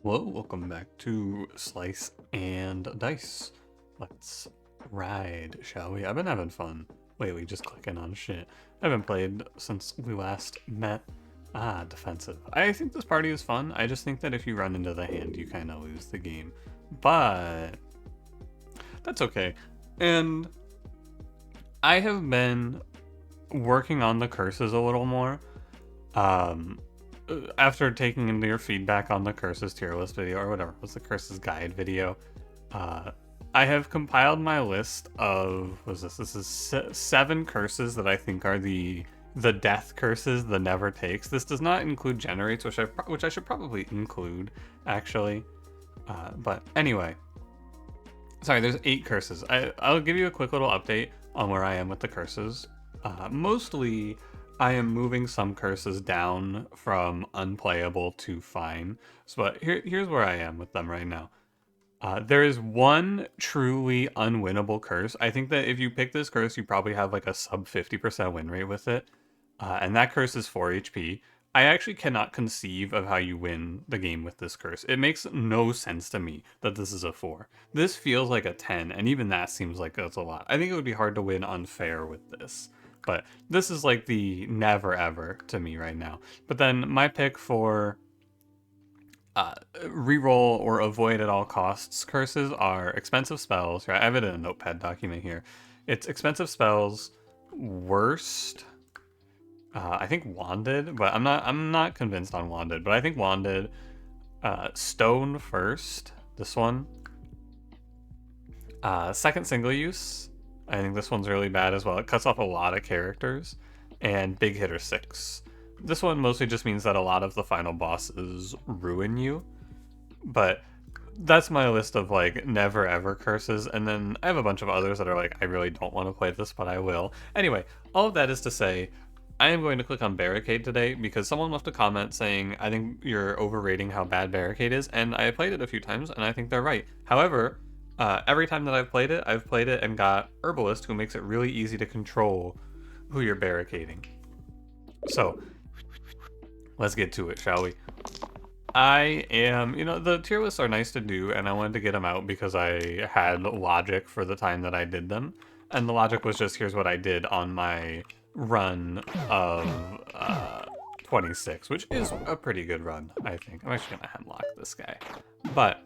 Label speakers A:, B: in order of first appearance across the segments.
A: Hello, welcome back to Slice and Dice. Let's ride, shall we? I've been having fun lately, just clicking on shit. I haven't played since we last met. Defensive. I think this party is fun. I just think that if you run into the hand, you kind of lose the game. But that's okay. And I have been working on the curses a little more. After taking into your feedback on the curses tier list video, or whatever was the curses guide video, I have compiled my list of this is 7 curses that I think are the death curses, the never takes. This does not include generates, which I should probably include actually. But anyway, sorry, there's 8 curses. I'll give you a quick little update on where I am with the curses. Mostly I am moving some curses down from unplayable to fine. But here's where I am with them right now. There is one truly unwinnable curse. I think that if you pick this curse, you probably have like a sub 50% win rate with it. And that curse is 4 HP. I actually cannot conceive of how you win the game with this curse. It makes no sense to me that this is a 4. This feels like a 10, and even that seems like that's a lot. I think it would be hard to win unfair with this. But this is like the never ever to me right now. But then my pick for reroll or avoid at all costs curses are expensive spells. Right, I have it in a notepad document here. It's expensive spells, worst. I think wanded, but I'm not convinced on wanded. But I think wanded. Stone first. This one. Second single use. I think this one's really bad as well. It cuts off a lot of characters. And big hitter 6. This one mostly just means that a lot of the final bosses ruin you. But that's my list of like never ever curses. And then I have a bunch of others that are like, I really don't want to play this, but I will. Anyway, all of that is to say, I am going to click on Barricade today because someone left a comment saying, I think you're overrating how bad Barricade is. And I played it a few times and I think they're right. However, every time that I've played it and got Herbalist, who makes it really easy to control who you're barricading. So let's get to it, shall we? I am, the tier lists are nice to do, and I wanted to get them out because I had logic for the time that I did them. And the logic was just, here's what I did on my run of 26, which is a pretty good run, I think. I'm actually going to hemlock this guy. But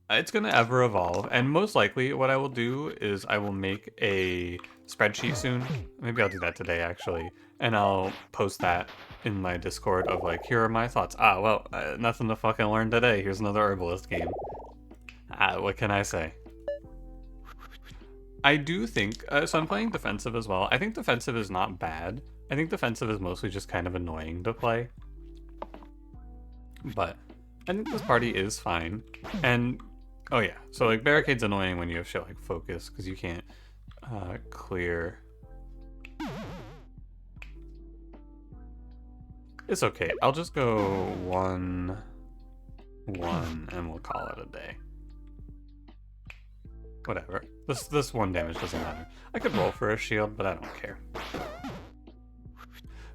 A: it's going to ever evolve, and most likely what I will do is I will make a spreadsheet soon. Maybe I'll do that today, actually. And I'll post that in my Discord of like, here are my thoughts. Nothing to fucking learn today. Here's another Herbalist game. What can I say? I do think, so I'm playing defensive as well. I think defensive is not bad. I think defensive is mostly just kind of annoying to play. But I think this party is fine. And, oh yeah, so like Barricade's annoying when you have shit like focus, because you can't clear. It's okay. I'll just go 1, 1, and we'll call it a day. Whatever. This 1 damage doesn't matter. I could roll for a shield, but I don't care.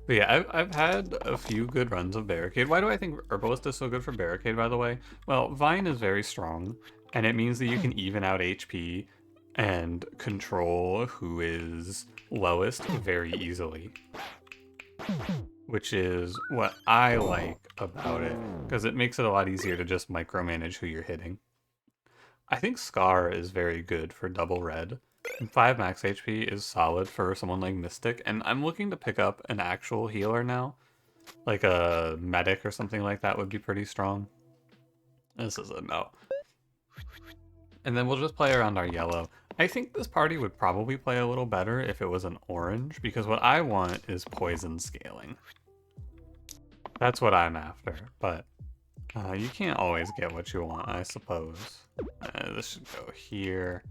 A: But yeah, I've had a few good runs of Barricade. Why do I think Herbalist is so good for Barricade, by the way? Well, Vine is very strong, and it means that you can even out HP and control who is lowest very easily. Which is what I like about it, because it makes it a lot easier to just micromanage who you're hitting. I think Scar is very good for double red. And 5 max HP is solid for someone like Mystic, and I'm looking to pick up an actual healer now. Like a medic or something like that would be pretty strong. This is a no. And then we'll just play around our yellow. I think this party would probably play a little better if it was an orange, because what I want is poison scaling. That's what I'm after, but you can't always get what you want, I suppose. This should go here.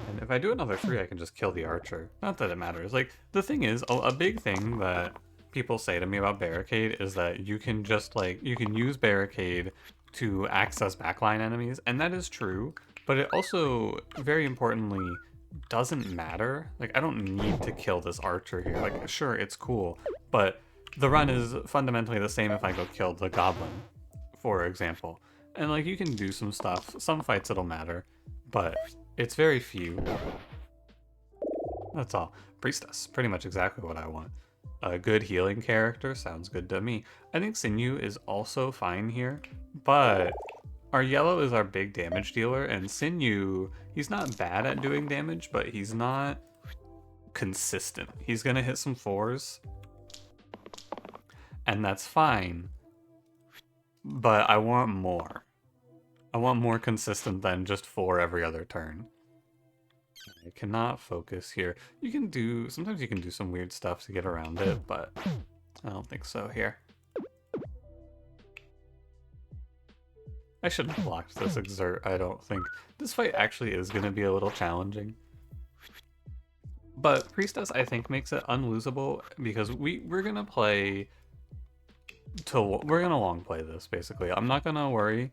A: And if I do another 3, I can just kill the archer. Not that it matters. Like, the thing is, a big thing that people say to me about Barricade is that you can just, like, you can use Barricade to access backline enemies, and that is true, but it also, very importantly, doesn't matter. Like, I don't need to kill this archer here. Like, sure, it's cool, but The run is fundamentally the same if I go kill the goblin, for example. And like you can do some stuff, some fights it'll matter, but it's very few. That's all. Priestess, pretty much exactly what I want. A good healing character sounds good to me. I think Sinew is also fine here, but our yellow is our big damage dealer, and Sinew, he's not bad at doing damage, but he's not consistent. He's gonna hit some 4s, and that's fine, but I want more. I want more consistent than just 4 every other turn. I cannot focus here. You can do, sometimes you can do some weird stuff to get around it, but I don't think so here. I shouldn't have blocked this exert, I don't think. This fight actually is going to be a little challenging. But Priestess, I think, makes it unlosable because we're going to play till we're going to long play this, basically. I'm not going to worry.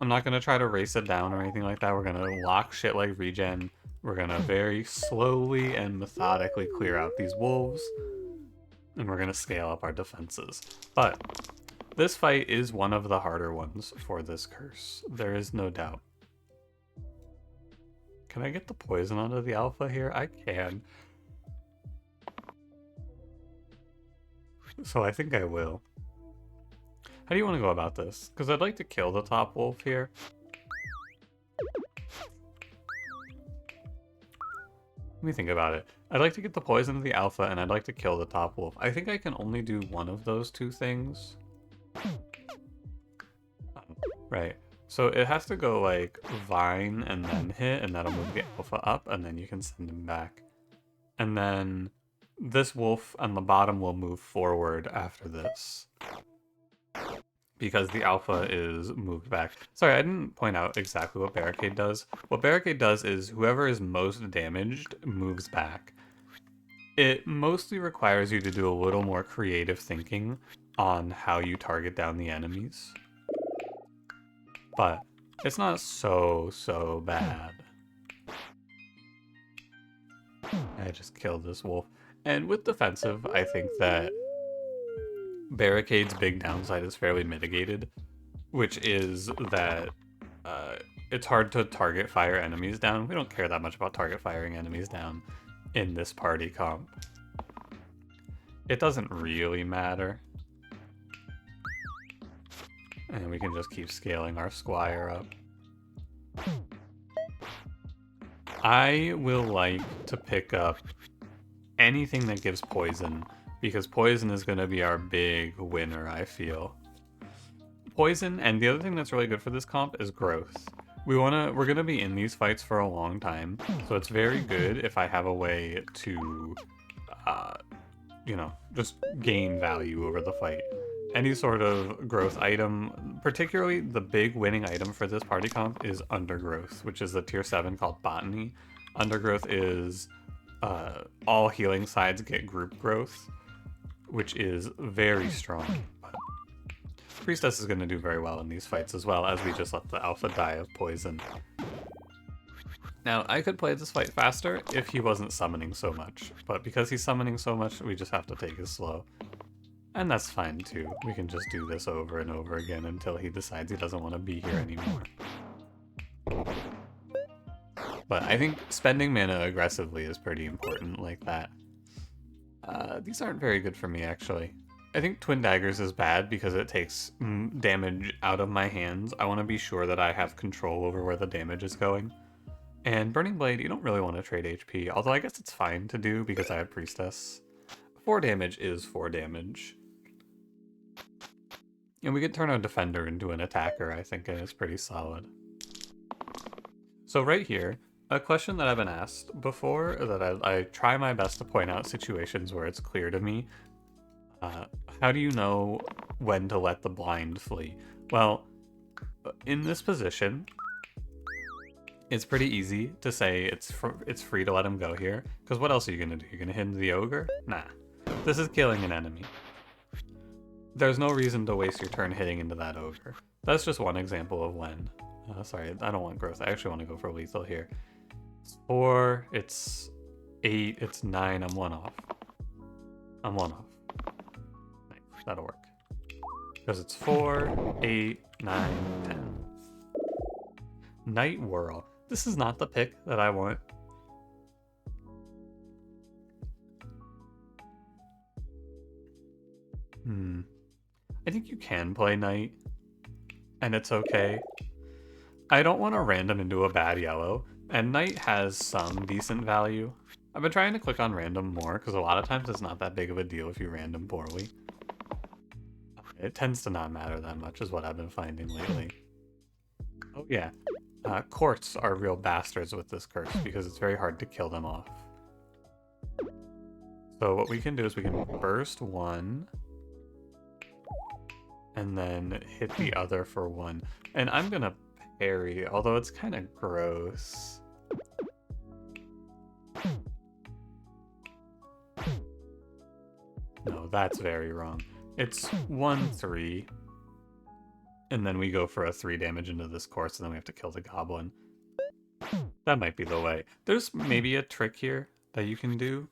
A: I'm not going to try to race it down or anything like that. We're going to lock shit like regen. We're going to very slowly and methodically clear out these wolves. And we're going to scale up our defenses. But this fight is one of the harder ones for this curse. There is no doubt. Can I get the poison onto the alpha here? I can. So I think I will. How do you want to go about this? Because I'd like to kill the top wolf here. Let me think about it. I'd like to get the poison of the alpha, and I'd like to kill the top wolf. I think I can only do one of those two things. Right. So it has to go like vine and then hit, and that'll move the alpha up, and then you can send him back. And then this wolf on the bottom will move forward after this, because the alpha is moved back. Sorry, I didn't point out exactly what Barricade does. What Barricade does is whoever is most damaged moves back. It mostly requires you to do a little more creative thinking on how you target down the enemies. But it's not so bad. I just killed this wolf. And with defensive, I think that Barricade's big downside is fairly mitigated, which is that it's hard to target fire enemies down. We don't care that much about target firing enemies down in this party comp. It doesn't really matter. And we can just keep scaling our squire up. I will like to pick up anything that gives poison, because poison is going to be our big winner, I feel. Poison, and the other thing that's really good for this comp is growth. We're going to be in these fights for a long time, so it's very good if I have a way to, you know, just gain value over the fight. Any sort of growth item, particularly the big winning item for this party comp is Undergrowth, which is the tier 7 called Botany. Undergrowth is all healing sides get group growth, which is very strong. But Priestess is going to do very well in these fights as well, as we just let the alpha die of poison. Now, I could play this fight faster if he wasn't summoning so much, but because he's summoning so much, we just have to take it slow. And that's fine too. We can just do this over and over again until he decides he doesn't want to be here anymore. But I think spending mana aggressively is pretty important like that. These aren't very good for me, actually. I think Twin Daggers is bad because it takes damage out of my hands. I want to be sure that I have control over where the damage is going. And Burning Blade, you don't really want to trade HP, although I guess it's fine to do because I have Priestess. 4 damage is 4 damage. And we could turn our defender into an attacker, I think, and it's pretty solid. So right here, a question that I've been asked before, that I try my best to point out situations where it's clear to me. How do you know when to let the blind flee? Well, in this position, it's pretty easy to say it's free to let him go here, because what else are you going to do? You're going to hit into the ogre? Nah. This is killing an enemy. There's no reason to waste your turn hitting into that ogre. That's just one example of when. Sorry, I don't want growth. I actually want to go for lethal here. It's 4, it's 8, it's 9. I'm 1 off. I'm 1 off. That'll work. Because it's 4, 8, 9, 10. Night Whirl. This is not the pick that I want. I think you can play Night, and it's okay. I don't want to random into a bad yellow, and Night has some decent value. I've been trying to click on random more, because a lot of times it's not that big of a deal if you random poorly. It tends to not matter that much, is what I've been finding lately. Oh yeah, courts are real bastards with this curse, because it's very hard to kill them off. So what we can do is we can burst one, and then hit the other for one. And I'm gonna parry, although it's kind of gross. No, that's very wrong. It's 1, 3. And then we go for a 3 damage into this course, and then we have to kill the goblin. That might be the way. There's maybe a trick here that you can do,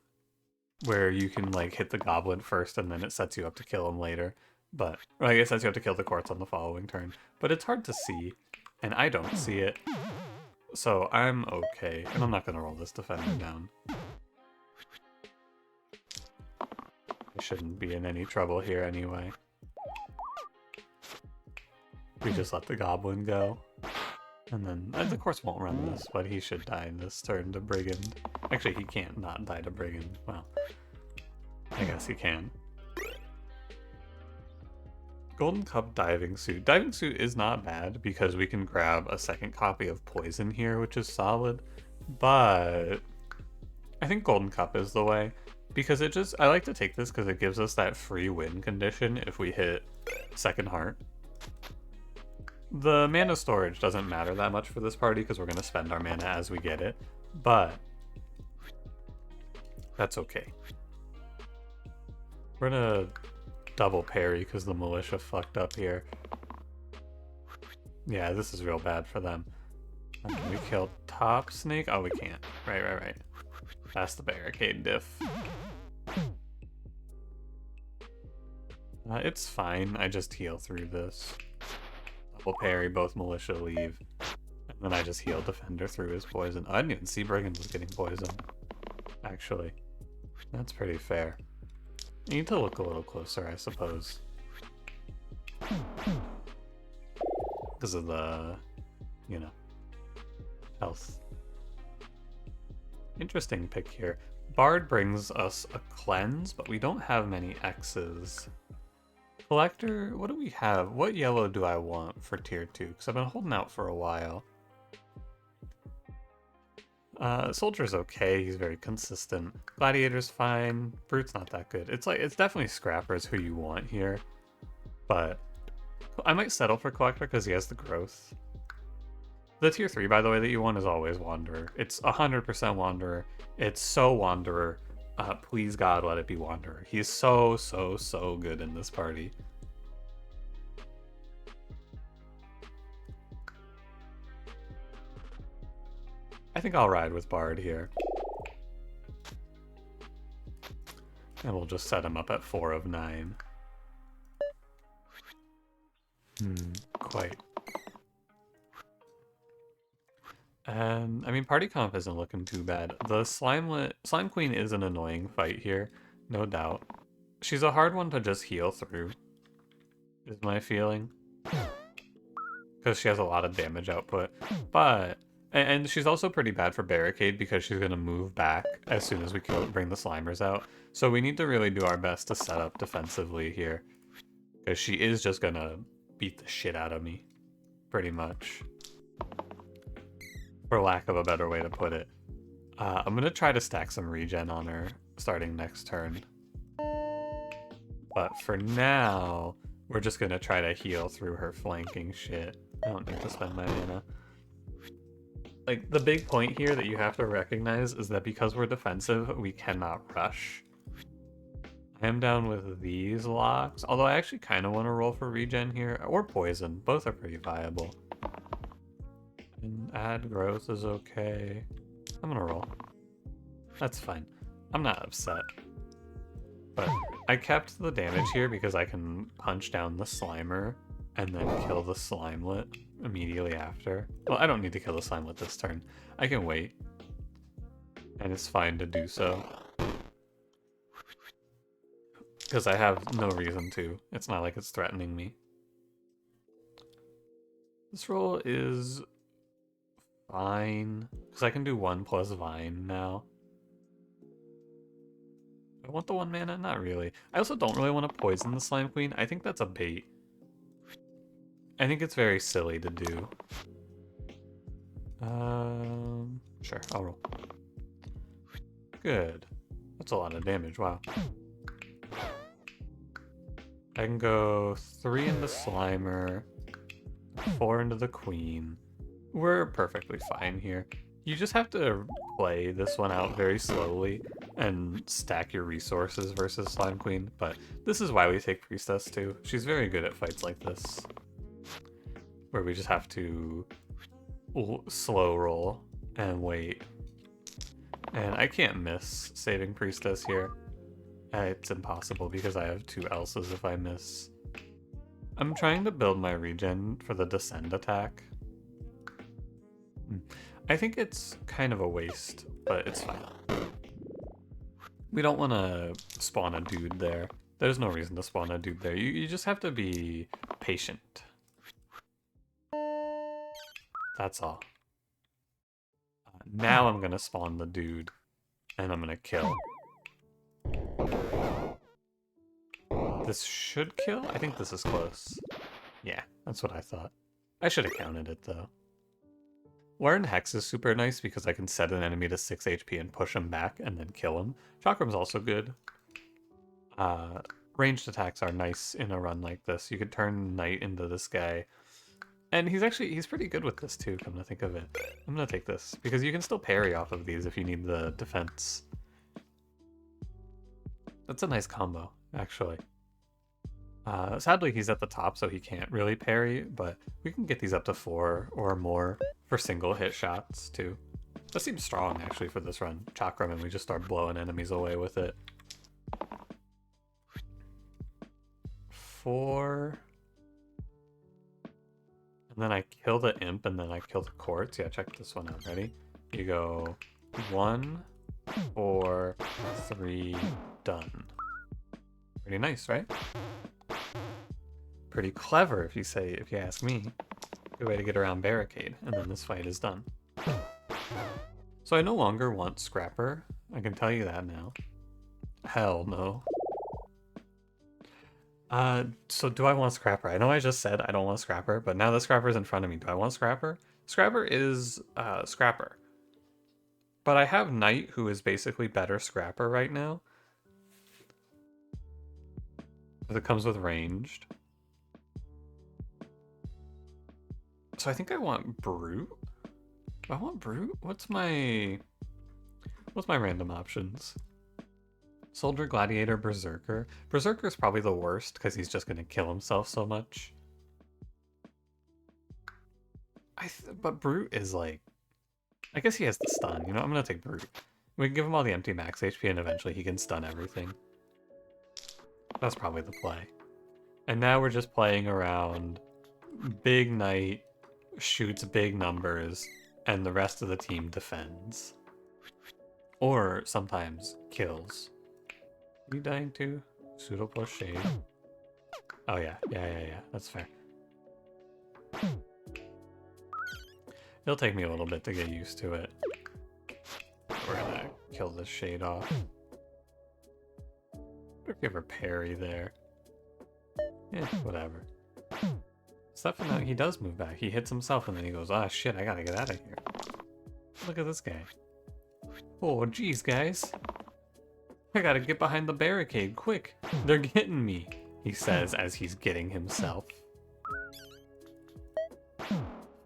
A: where you can like hit the goblin first, and then it sets you up to kill him later. But, or I guess it sets you up to kill the courts on the following turn. But it's hard to see, and I don't see it. So I'm okay, and I'm not gonna roll this defender down. I shouldn't be in any trouble here anyway. We just let the goblin go. And then, the course won't run this, but he should die in this turn to Brigand. Actually, he can't not die to Brigand. Well, I guess he can. Golden Cup Diving Suit. Diving Suit is not bad because we can grab a second copy of Poison here, which is solid. But I think Golden Cup is the way. Because it just, I like to take this because it gives us that free win condition if we hit Second Heart. The mana storage doesn't matter that much for this party because we're going to spend our mana as we get it. But that's okay. We're going to double parry because the militia fucked up here. Yeah, this is real bad for them. Can we kill Top Snake? Oh, we can't. Right. That's the Barricade diff. It's fine. I just heal through this. Double parry, both militia leave. And then I just heal Defender through his poison. Oh, I didn't even see Brigand was getting poisoned. Actually. That's pretty fair. You need to look a little closer, I suppose. Because of the, health. Interesting pick here. Bard brings us a cleanse, but we don't have many X's. Collector, what do we have? What yellow do I want for tier 2? Because I've been holding out for a while. Soldier's okay, he's very consistent. Gladiator's fine. Brute's not that good. It's definitely Scrapper's who you want here. But I might settle for Collector because he has the growth. The tier 3, by the way, that you want is always Wanderer. It's 100% Wanderer. It's so Wanderer. Please God, let it be Wanderer. He's so good in this party. I think I'll ride with Bard here. And we'll just set him up at 4 of 9. Quite. And, I mean, party comp isn't looking too bad. The Slime Queen is an annoying fight here, no doubt. She's a hard one to just heal through, is my feeling. Because she has a lot of damage output. But, and she's also pretty bad for Barricade because she's going to move back as soon as we bring the Slimers out. So we need to really do our best to set up defensively here. Because she is just going to beat the shit out of me, pretty much. For lack of a better way to put it. I'm going to try to stack some regen on her starting next turn. But for now, we're just going to try to heal through her flanking shit. I don't need to spend my mana. Like, the big point here that you have to recognize is that because we're defensive, we cannot rush. I am down with these locks, although I actually kind of want to roll for regen here, or poison. Both are pretty viable. And add growth is okay. I'm gonna roll. That's fine. I'm not upset. but I kept the damage here because I can punch down the Slimer and then kill the Slimelet immediately after. Well, I don't need to kill the Slimelet this turn. I can wait, and it's fine to do so. Because I have no reason to. It's not like it's threatening me. This roll is fine, because I can do 1 plus Vine now. I want the 1 mana? Not really. I also don't really want to poison the Slime Queen. I think that's a bait. I think it's very silly to do. Sure, I'll roll. Good. That's a lot of damage, wow. I can go 3 into Slimer, 4 into the Queen. We're perfectly fine here. You just have to play this one out very slowly and stack your resources versus Slime Queen, but this is why we take Priestess too. She's very good at fights like this, where we just have to slow roll and wait. And I can't miss saving Priestess here. It's impossible because I have 2 elses if I miss. I'm trying to build my regen for the Descend attack. I think it's kind of a waste, but it's fine. We don't want to spawn a dude there. There's no reason to spawn a dude there. You just have to be patient. That's all. Now I'm going to spawn the dude, and I'm going to kill. This should kill? I think this is close. Yeah, that's what I thought. I should have counted it, though. Learn Hex is super nice because I can set an enemy to 6 HP and push him back and then kill him. Chakram's also good. Ranged attacks are nice in a run like this. You could turn Knight into this guy. And he's pretty good with this too, come to think of it. I'm gonna take this, because you can still parry off of these if you need the defense. That's a nice combo, actually. Sadly, he's at the top, so he can't really parry, but we can get these up to 4 or more for single hit shots, too. That seems strong, actually, for this run. Chakram, and we just start blowing enemies away with it. 4... And then I kill the imp, and then I kill the quartz. Yeah, check this one out. Ready? You go 1, 4, 3, done. Pretty nice, right? Pretty clever, if you ask me. Good way to get around Barricade, and then this fight is done. So I no longer want Scrapper. I can tell you that now. Hell no. So do I want Scrapper? I know I just said I don't want Scrapper, but now the Scrapper's in front of me. Do I want Scrapper? Scrapper is, Scrapper. But I have Knight, who is basically better Scrapper right now. It comes with ranged. So I think I want Brute. Do I want Brute? What's my random options? Soldier, Gladiator, Berserker. Berserker is probably the worst because he's just going to kill himself so much. But Brute is like... I guess he has the stun. You know, I'm going to take Brute. We can give him all the empty max HP and eventually he can stun everything. That's probably the play. And now we're just playing around. Big Knight shoots big numbers and the rest of the team defends. Or sometimes kills. Are you dying too? Pseudo plus shade. Oh yeah. That's fair. It'll take me a little bit to get used to it. We're gonna kill this shade off. Or give her parry there. Yeah, whatever. Stuff out, he does move back. He hits himself and then he goes, ah shit, I gotta get out of here. Look at this guy. Oh geez, guys. I gotta get behind the barricade, quick! They're getting me, he says as he's getting himself.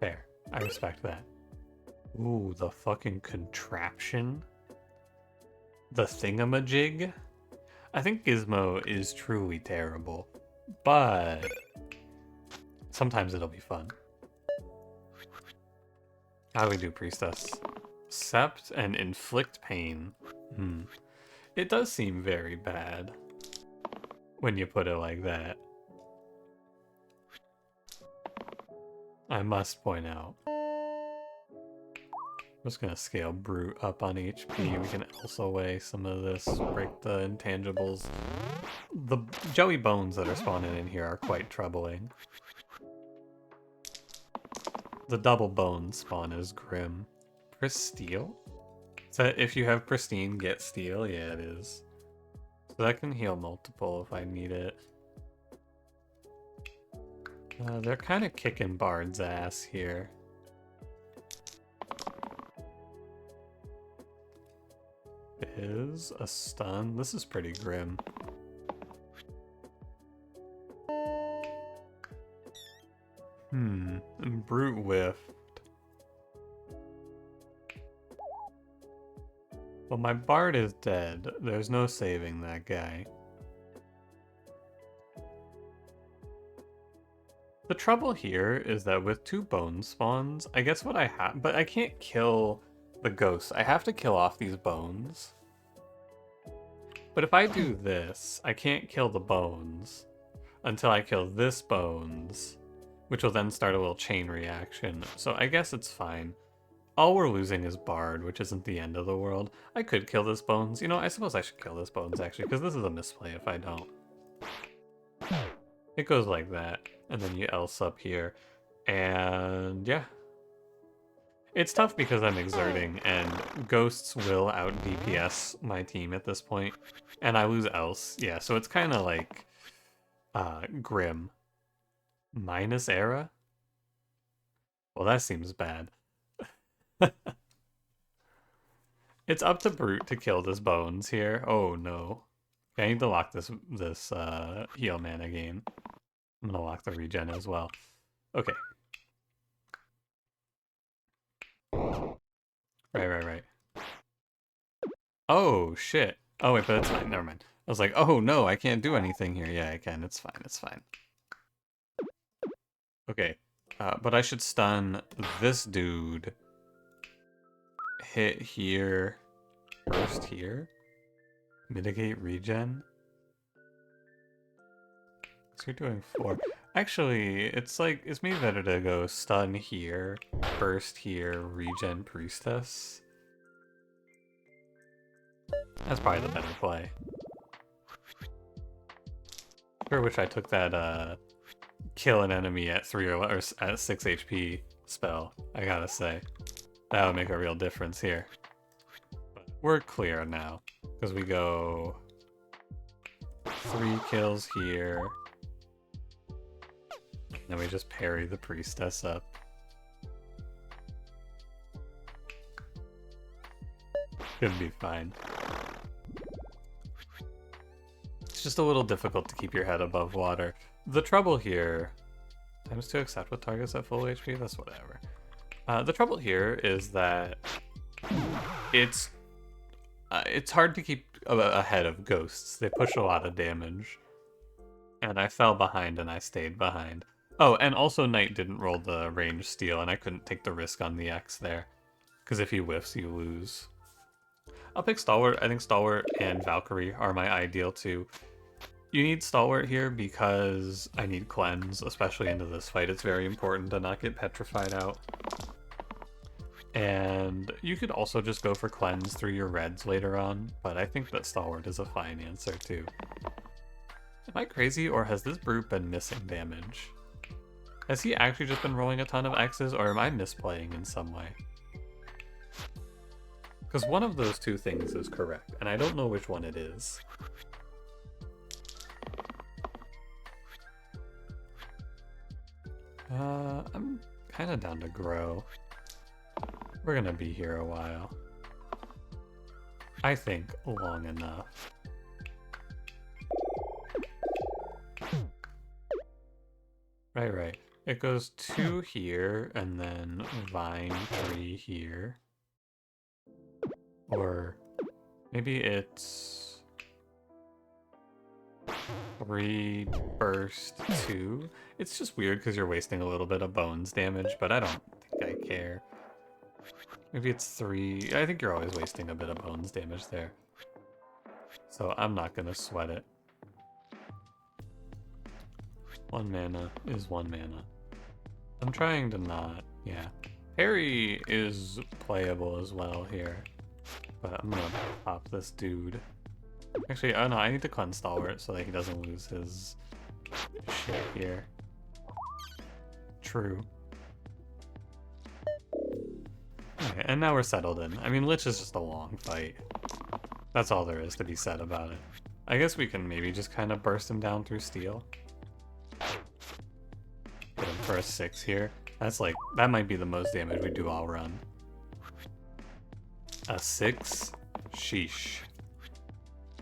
A: Fair. I respect that. Ooh, the fucking contraption. The thingamajig. I think Gizmo is truly terrible, but sometimes it'll be fun. How do we do, Priestess? Sept and inflict pain. It does seem very bad. when you put it like that. I must point out. I'm just gonna scale Brute up on HP. We can also weigh some of this, break the intangibles. The Joey bones that are spawning in here are quite troubling. The double bone spawn is grim. Pristeel? Is that if you have pristine, get steel? Yeah, it is. So that can heal multiple if I need it. They're kind of kicking Bard's ass here. Is a stun? This is pretty grim. Brute whiffed. Well, my Bard is dead. There's no saving that guy. The trouble here is that with 2 bone spawns, I guess what I have, but I can't kill the ghosts. I have to kill off these bones. But if I do this, I can't kill the bones until I kill this bones, which will then start a little chain reaction. So I guess it's fine. All we're losing is Bard, which isn't the end of the world. I could kill this bones. You know, I suppose I should kill this bones actually, because this is a misplay if I don't. It goes like that, and then you else up here, and yeah. It's tough because I'm exerting, and ghosts will out DPS my team at this point, and I lose else. Yeah, so it's kind of like grim. Minus era? Well, that seems bad. It's up to Brute to kill this bones here. Oh no. I need to lock this heal mana game. I'm gonna lock the regen as well. Okay. Right. Oh, shit. Oh, wait, but it's fine. Never mind. I was like, oh, no, I can't do anything here. Yeah, I can. It's fine. It's fine. Okay. But I should stun this dude. Hit here. Burst here. Mitigate regen. So you're doing 4. Actually, it's maybe better to go stun here, burst here, regen priestess. That's probably the better play. Sure wish I took that kill an enemy at 3 or at 6 HP spell, I gotta say. That would make a real difference here. But we're clear now, because we go 3 kills here. Then we just parry the priestess up. Should be fine. It's just a little difficult to keep your head above water. The trouble here... Times 2 accept with targets at full HP? That's whatever. The trouble here is that it's hard to keep ahead of ghosts. They push a lot of damage. And I fell behind and I stayed behind. Oh, and also Knight didn't roll the range steal, and I couldn't take the risk on the X there. Because if he whiffs, you lose. I'll pick Stalwart. I think Stalwart and Valkyrie are my ideal too. You need Stalwart here because I need Cleanse, especially into this fight. It's very important to not get petrified out. And you could also just go for Cleanse through your reds later on, but I think that Stalwart is a fine answer too. Am I crazy, or has this Brute been missing damage? Has he actually just been rolling a ton of X's, or am I misplaying in some way? Because one of those two things is correct, and I don't know which one it is. I'm kind of down to grow. We're gonna be here a while. I think long enough. Right. It goes 2 here, and then Vine 3 here. Or maybe it's 3 burst 2. It's just weird because you're wasting a little bit of bones damage, but I don't think I care. Maybe it's 3. I think you're always wasting a bit of bones damage there. So I'm not gonna sweat it. 1 mana is 1 mana. I'm trying to not, yeah. Parry is playable as well here, but I'm gonna pop this dude. Actually, oh no, I need to cleanse Stalwart so that he doesn't lose his shit here. True. Okay, and now we're settled in. I mean, Lich is just a long fight. That's all there is to be said about it. I guess we can maybe just kind of burst him down through steel. Hit him for a 6 here. That's like, that might be the most damage we do all run. A 6? Sheesh.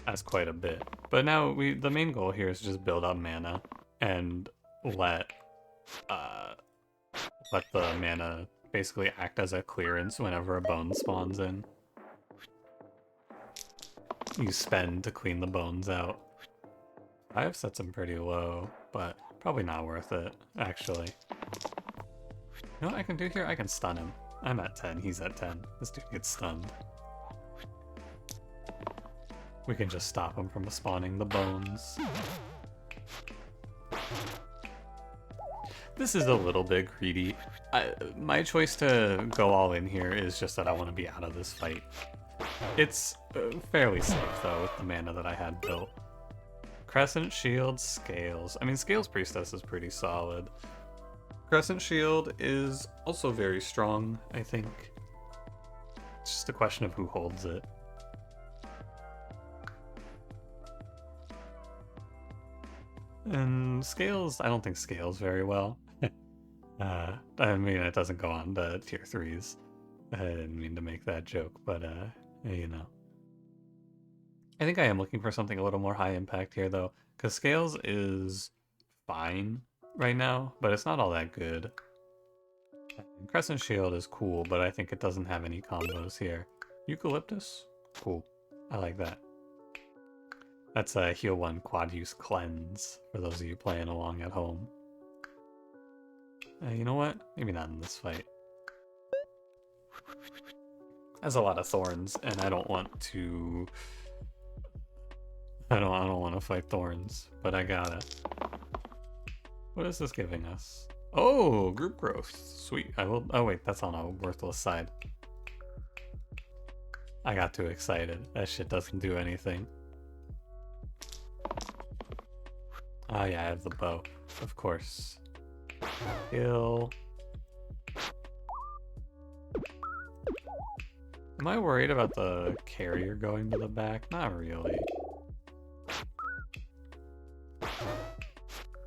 A: That's quite a bit. But now the main goal here is just build up mana and let the mana basically act as a clearance whenever a bone spawns in. You spend to clean the bones out. I have set them pretty low, but probably not worth it, actually. You know what I can do here? I can stun him. I'm at 10, he's at 10. This dude gets stunned. We can just stop him from spawning the bones. This is a little bit greedy. My choice to go all in here is just that I want to be out of this fight. It's fairly safe, though, with the mana that I had built. Crescent Shield, Scales. I mean, Scales Priestess is pretty solid. Crescent Shield is also very strong, I think. It's just a question of who holds it. And Scales, I don't think Scales very well. I mean, it doesn't go on to tier 3s. I didn't mean to make that joke, but, you know. I think I am looking for something a little more high impact here, though, because Scales is fine right now, but it's not all that good. And Crescent Shield is cool, but I think it doesn't have any combos here. Eucalyptus? Cool. I like that. That's a heal 1 quad use cleanse for those of you playing along at home. You know what? Maybe not in this fight. Has a lot of thorns, and I don't want to. I don't want to fight thorns, but I gotta. What is this giving us? Oh, group growth. Sweet. I will. Oh wait, that's on a worthless side. I got too excited. That shit doesn't do anything. Oh yeah, I have the bow, of course. Kill. Am I worried about the carrier going to the back? Not really.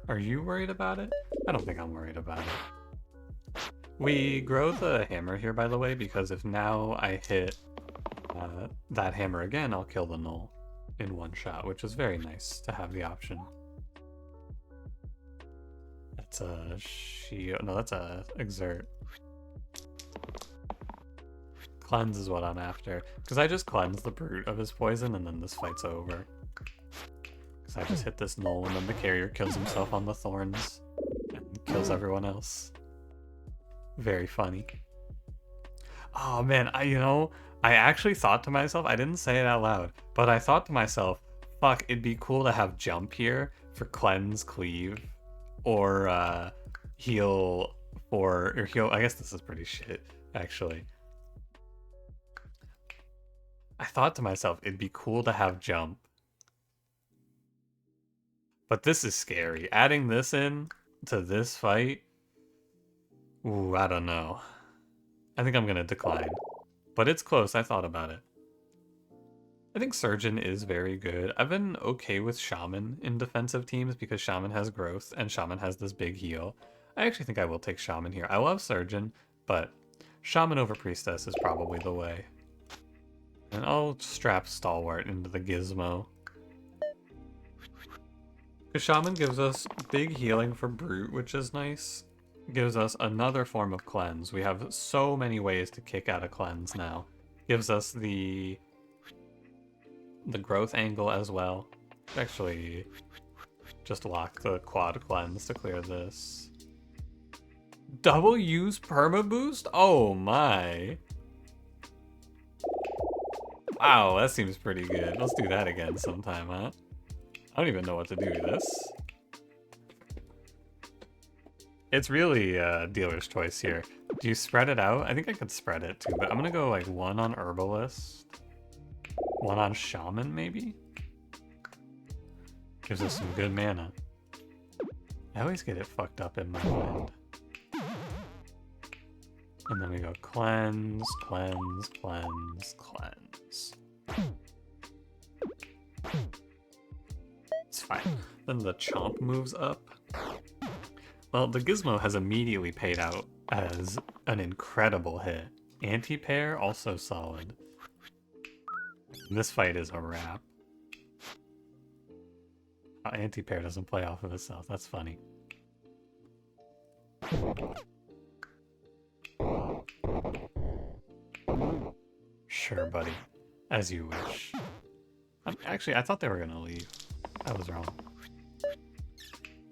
A: Are you worried about it? I don't think I'm worried about it. We grow the hammer here, by the way, because if now I hit that hammer again, I'll kill the null in one shot, which is very nice to have the option. That's a shield. No, that's a exert. Cleanse is what I'm after. Because I just cleanse the brute of his poison and then this fight's over. Because I just hit this null and then the carrier kills himself on the thorns and kills everyone else. Very funny. Oh man, I actually thought to myself, I didn't say it out loud, but I thought to myself, fuck, it'd be cool to have jump here for cleanse, cleave, or heal or heal. I guess this is pretty shit, actually. I thought to myself, it'd be cool to have jump. But this is scary. Adding this in to this fight, ooh, I don't know. I think I'm gonna decline. But it's close, I thought about it. I think Surgeon is very good. I've been okay with Shaman in defensive teams because Shaman has growth and Shaman has this big heal. I actually think I will take Shaman here. I love Surgeon, but Shaman over Priestess is probably the way. And I'll strap Stalwart into the gizmo. Because Shaman gives us big healing for Brute, which is nice. Gives us another form of cleanse. We have so many ways to kick out a cleanse now. Gives us the growth angle as well. Actually, just lock the quad cleanse to clear this. Double use perma boost? Oh my. Wow, that seems pretty good. Let's do that again sometime, huh? I don't even know what to do with this. It's really dealer's choice here. Do you spread it out? I think I could spread it too, but I'm gonna go like 1 on Herbalist, 1 on Shaman maybe? Gives us some good mana. I always get it fucked up in my mind. And then we go cleanse, cleanse, cleanse, cleanse. It's fine. Then the chomp moves up. Well, the Gizmo has immediately paid out as an incredible hit. Anti-pair, also solid. This fight is a wrap. Oh, anti-pair doesn't play off of itself. That's funny. Sure, buddy. As you wish. Actually, I thought they were gonna leave. I was wrong.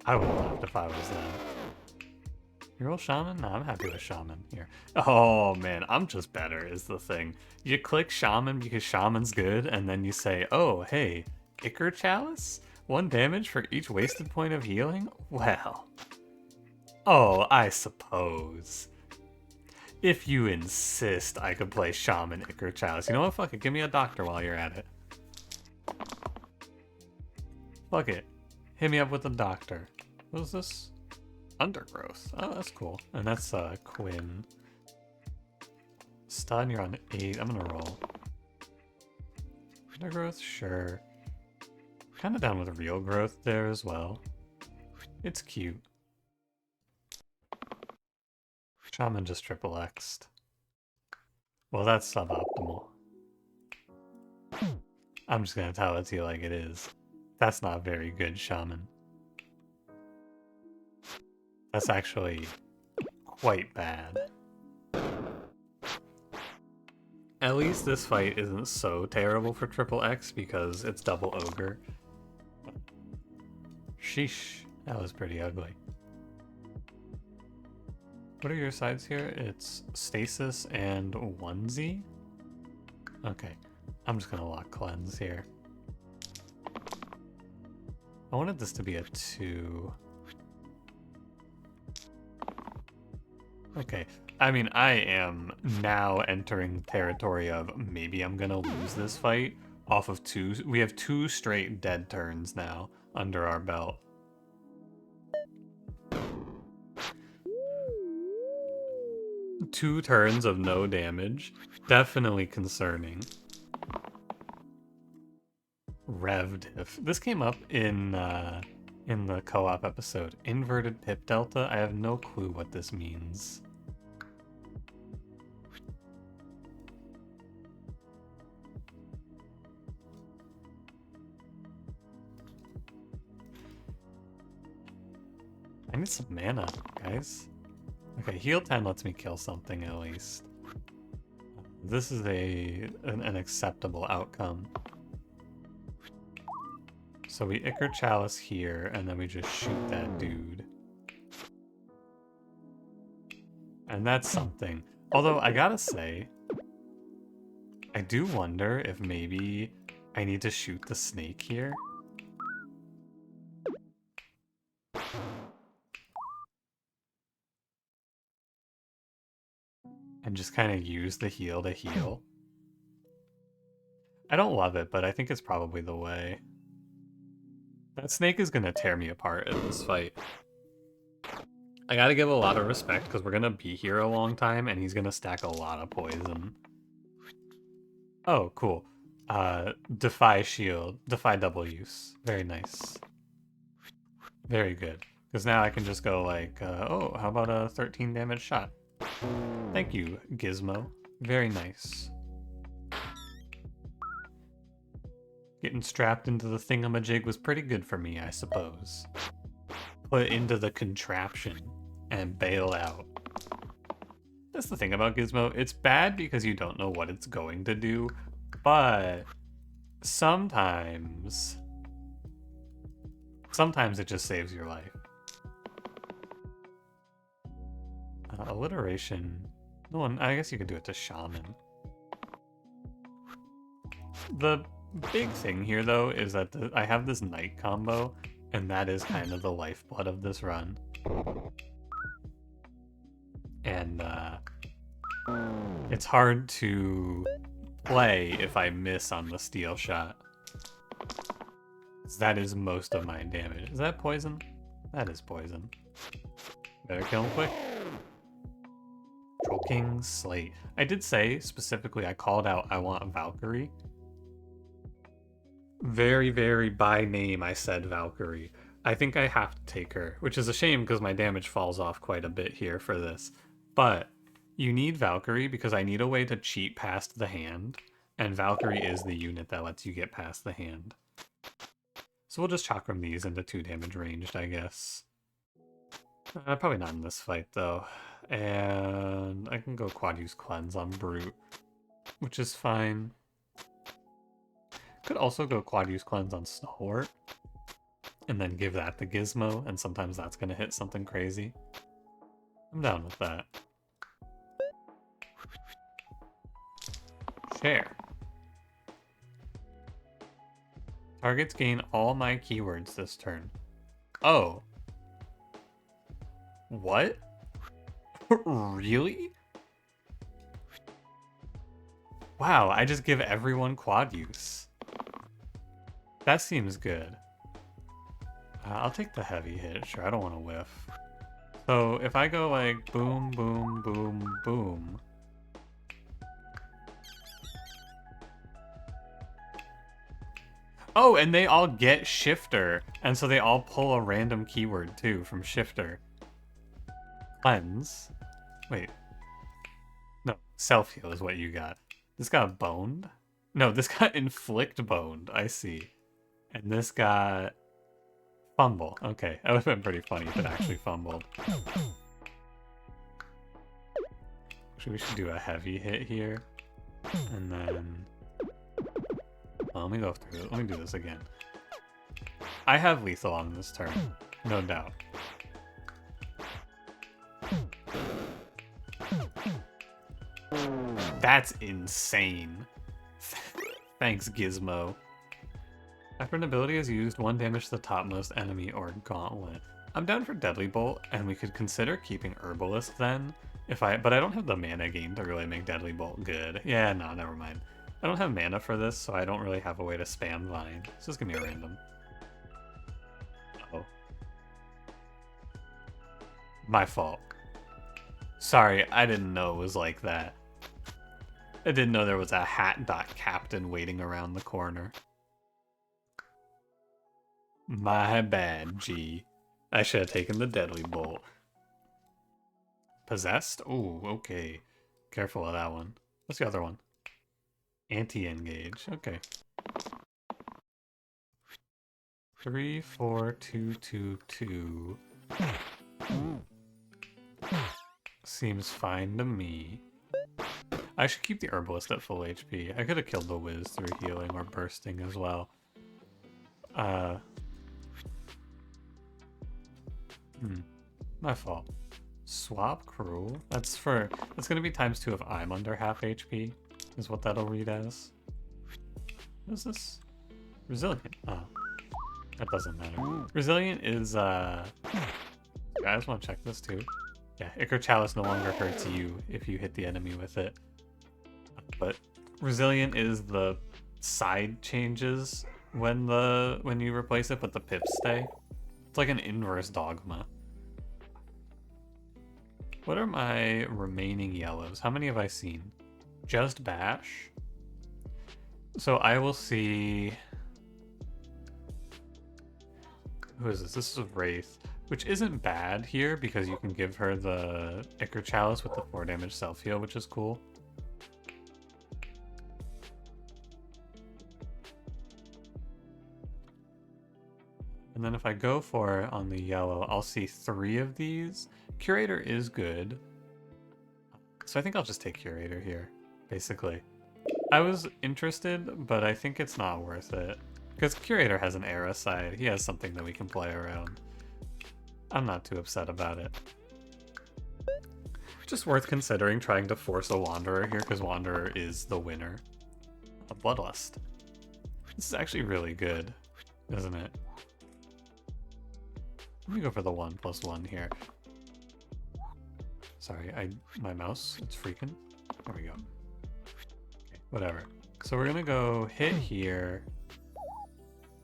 A: I would have left if I was them. You roll Shaman? No, I'm happy with Shaman here. Oh man, I'm just better is the thing. You click Shaman because Shaman's good, and then you say, oh hey, Ichor Chalice? 1 damage for each wasted point of healing? Well. Oh, I suppose. If you insist, I could play Shaman Ichor Chalice. You know what? Fuck it. Give me a doctor while you're at it. Fuck it. Hit me up with a doctor. What is this? Undergrowth. Oh, that's cool. And that's Quinn. Stun, you're on 8. I'm gonna roll. Undergrowth? Sure. Kinda down with real growth there as well. It's cute. Shaman just triple X'd. Well, that's suboptimal. I'm just gonna tell it to you like it is. That's not very good, Shaman. That's actually quite bad. At least this fight isn't so terrible for triple X because it's double ogre. Sheesh, that was pretty ugly. What are your sides here? It's stasis and onesie? Okay, I'm just gonna lock cleanse here. I wanted this to be a 2. Okay, I mean, I am now entering territory of maybe I'm gonna lose this fight off of 2. We have 2 straight dead turns now under our belt. Two turns of no damage. Definitely concerning. Rev diff. This came up in the co-op episode. Inverted pip delta. I have no clue what this means. I need some mana, guys. Okay, heal 10 lets me kill something at least. This is an acceptable outcome. So we Ichor Chalice here, and then we just shoot that dude. And that's something. Although, I gotta say, I do wonder if maybe I need to shoot the snake here. And just kind of use the heal to heal. I don't love it, but I think it's probably the way. That snake is going to tear me apart in this fight. I gotta give a lot of respect because we're going to be here a long time and he's going to stack a lot of poison. Oh, cool. Defy shield. Defy double use. Very nice. Very good. Because now I can just go like, oh, how about a 13 damage shot? Thank you, Gizmo. Very nice. Getting strapped into the thingamajig was pretty good for me, I suppose. Put into the contraption and bail out. That's the thing about Gizmo. It's bad because you don't know what it's going to do, but sometimes it just saves your life. Alliteration. No one. I guess you could do it to Shaman. The big thing here, though, is that I have this Knight combo, and that is kind of the lifeblood of this run. It's hard to play if I miss on the steel shot. That is most of my damage. Is that poison? That is poison. Better kill him quick. Troll King Slate. I did say specifically I called out I want Valkyrie. Very, very by name I said Valkyrie. I think I have to take her, which is a shame because my damage falls off quite a bit here for this. But you need Valkyrie because I need a way to cheat past the hand, and Valkyrie is the unit that lets you get past the hand. So we'll just chakram these into 2 damage ranged, I guess. Probably not in this fight, though. And I can go quad use cleanse on Brute, which is fine. Could also go quad use cleanse on Stalwart, and then give that the gizmo, and sometimes that's going to hit something crazy. I'm down with that. Share. Targets gain all my keywords this turn. Oh. What? Really? Wow, I just give everyone quad use. That seems good. I'll take the heavy hit, sure, I don't want to whiff. So if I go like boom, boom, boom, boom. Oh, and they all get shifter, and so they all pull a random keyword too from shifter. Cleanse. Wait. No, self-heal is what you got. This got boned? No, this got inflict boned, I see. And this got fumble. Okay, that would have been pretty funny if it actually fumbled. Actually, we should do a heavy hit here. And then... Well, let me go through it. Let me do this again. I have lethal on this turn, no doubt. That's insane. Thanks, Gizmo. After an ability is used, 1 damage to the topmost enemy or gauntlet. I'm down for Deadly Bolt, and we could consider keeping Herbalist then, but I don't have the mana gain to really make Deadly Bolt good. Yeah, no, never mind. I don't have mana for this, so I don't really have a way to spam Vine. It's just gonna be a random. Uh-oh. My fault. Sorry, I didn't know it was like that. I didn't know there was a hat.captain waiting around the corner. My bad, G. I should have taken the Deadly Bolt. Possessed? Ooh, okay. Careful of that one. What's the other one? Anti-engage. Okay. 3, 4, 2, 2, 2. Seems fine to me. I should keep the Herbalist at full HP. I could have killed the Wiz through healing or bursting as well. My fault. Swap Cruel? That's gonna be ×2 if I'm under half HP, is what that'll read as. What is this? Resilient. Oh. That doesn't matter. Resilient is, I just want to check this too. Yeah, Ichor Chalice no longer hurts you if you hit the enemy with it. But Resilient is the side changes when you replace it, but the pips stay. It's like an inverse dogma. What are my remaining yellows? How many have I seen? Just Bash? So I will see... Who is this? This is Wraith, which isn't bad here because you can give her the Ichor Chalice with the 4 damage self-heal, which is cool. And then if I go for it on the yellow, I'll see 3 of these. Curator is good. So I think I'll just take Curator here, basically. I was interested, but I think it's not worth it. Because Curator has an era side. He has something that we can play around. I'm not too upset about it. Just worth considering trying to force a Wanderer here, because Wanderer is the winner. A Bloodlust. This is actually really good, isn't it? Let me go for the 1+1 here. Sorry, my mouse, it's freaking. There we go. Okay, whatever. So we're gonna go hit here.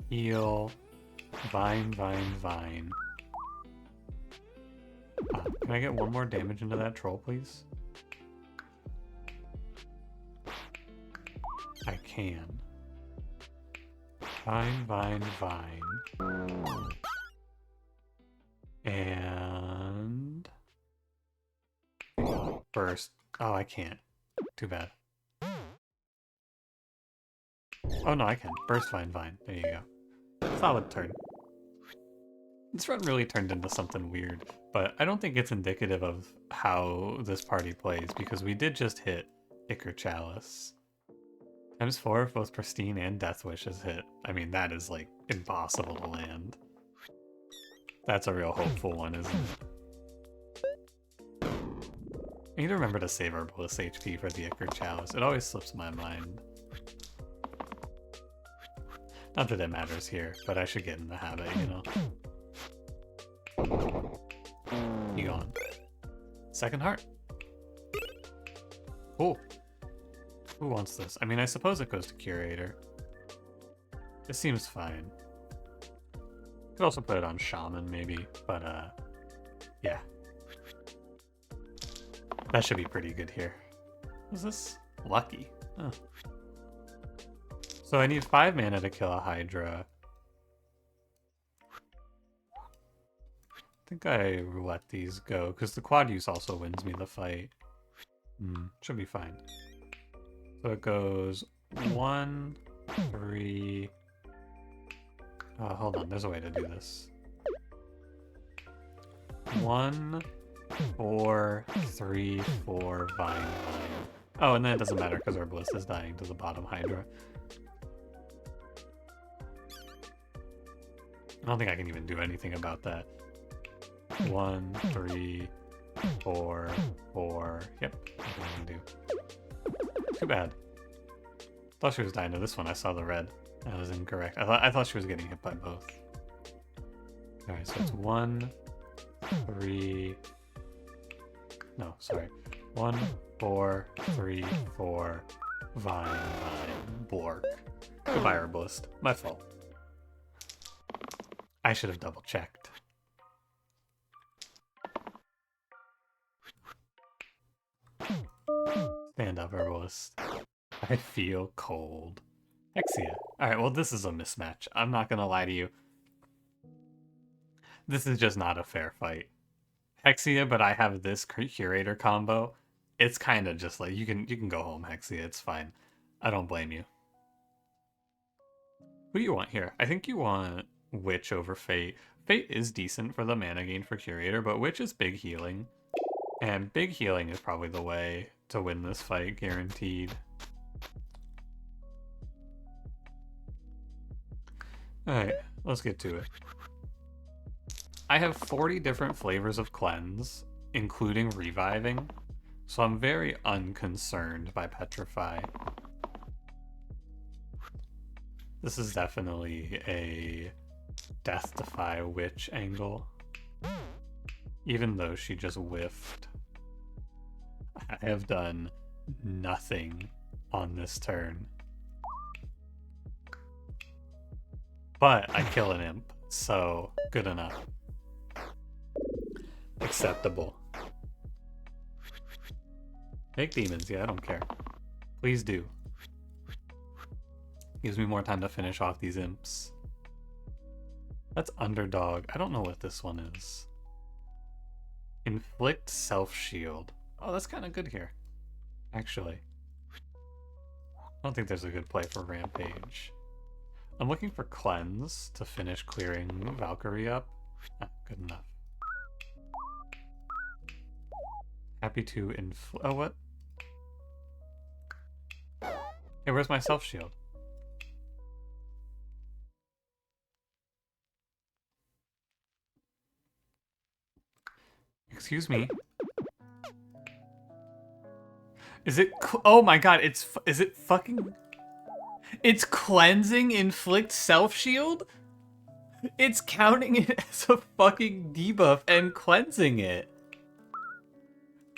A: Heal. Vine, vine, vine. Can I get one more damage into that troll, please? I can. Vine, vine, vine. And... burst. Oh, I can't. Too bad. Oh no, I can. Burst, vine, vine. There you go. Solid turn. This run really turned into something weird, but I don't think it's indicative of how this party plays, because we did just hit Ichor Chalice. Times 4 if both Pristine and Death Wish is hit. I mean, that is, like, impossible to land. That's a real hopeful one, isn't it? I need to remember to save our Bliss HP for the Ichor Chalice. It always slips my mind. Not that it matters here, but I should get in the habit, you know? You gone. Second heart. Cool. Who wants this? I mean, I suppose it goes to Curator. This seems fine. Could also put it on Shaman, maybe, but, yeah. That should be pretty good here. Is this lucky? Huh. So I need 5 mana to kill a Hydra. I think I let these go, because the quad use also wins me the fight. Should be fine. So it goes 1, 3... hold on, there's a way to do this. 1, 4, 3, 4, vine, vine. Oh, and then it doesn't matter because our Bliss is dying to the bottom Hydra. I don't think I can even do anything about that. 1, 3, 4, 4. Yep, nothing I can do. Too bad. Thought she was dying to this one. I saw the red. That was incorrect. I thought she was getting hit by both. Alright, so it's 1, 3... No, sorry. 1, 4, 3, 4, vine, vine, Bork. Goodbye, Herbalist. My fault. I should have double checked. Stand up, Herbalist. I feel cold. Hexia. Alright, well this is a mismatch. I'm not gonna lie to you. This is just not a fair fight. Hexia, but I have this Curator combo. It's kind of just like, you can go home, Hexia. It's fine. I don't blame you. Who do you want here? I think you want Witch over Fate. Fate is decent for the mana gain for Curator, but Witch is big healing. And big healing is probably the way to win this fight, guaranteed. Alright, let's get to it. I have 40 different flavors of cleanse, including reviving, so I'm very unconcerned by Petrify. This is definitely a Death Defy Witch angle, even though she just whiffed. I have done nothing on this turn. But I kill an imp, so good enough. Acceptable. Make demons, yeah, I don't care. Please do. Gives me more time to finish off these imps. That's Underdog. I don't know what this one is. Inflict Self-Shield. Oh, that's kind of good here, actually. I don't think there's a good play for Rampage. I'm looking for Cleanse to finish clearing Valkyrie up. Ah, good enough. Happy to oh, what? Hey, where's my self-shield? Excuse me. Is it? Oh my god! Is it fucking? It's cleansing inflict self shield. It's counting it as a fucking debuff and cleansing it.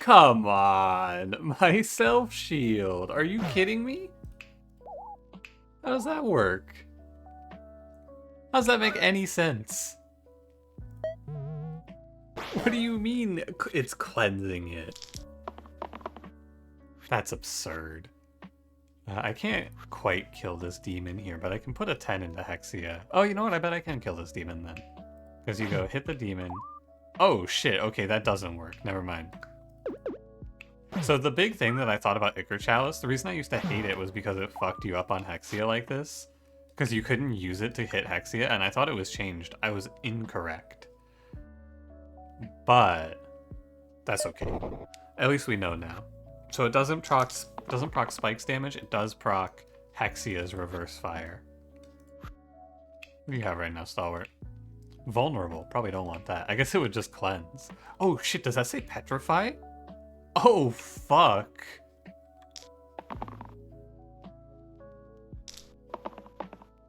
A: Come on, my self shield. Are you kidding me? How does that work? How does that make any sense? What do you mean it's cleansing it? That's absurd. I can't quite kill this demon here, but I can put a 10 into Hexia. Oh, you know what? I bet I can kill this demon then. Because you go hit the demon. Oh, shit. Okay, that doesn't work. Never mind. So the big thing that I thought about Ichor Chalice, the reason I used to hate it was because it fucked you up on Hexia like this. Because you couldn't use it to hit Hexia, and I thought it was changed. I was incorrect. But that's okay. At least we know now. So it doesn't proc Spike's damage, it does proc Hexia's reverse fire. What do you have right now, Stalwart? Vulnerable. Probably don't want that. I guess it would just cleanse. Oh shit, does that say petrify? Oh fuck.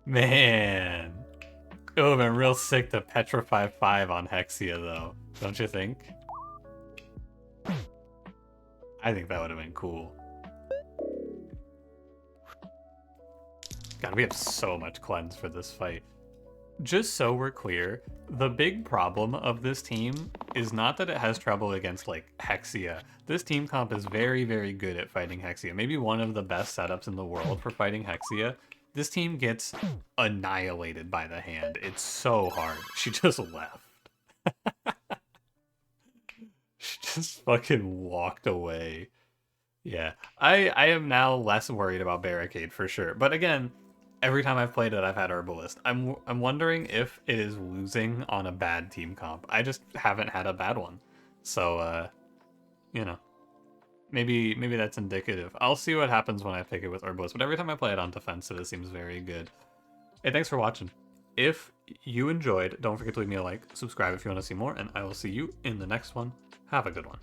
A: Man. It would have been real sick to petrify 5 on Hexia though, don't you think? I think that would have been cool. God, we have so much cleanse for this fight. Just so we're clear, the big problem of this team is not that it has trouble against, like, Hexia. This team comp is very, very good at fighting Hexia. Maybe one of the best setups in the world for fighting Hexia. This team gets annihilated by the hand. It's so hard. She just left. She just fucking walked away. Yeah, I am now less worried about Barricade for sure. But again, every time I've played it, I've had Herbalist. I'm wondering if it is losing on a bad team comp. I just haven't had a bad one. So, you know, maybe that's indicative. I'll see what happens when I pick it with Herbalist. But every time I play it on defensive, it seems very good. Hey, thanks for watching. If you enjoyed, don't forget to leave me a like, subscribe if you want to see more, and I will see you in the next one. Have a good one.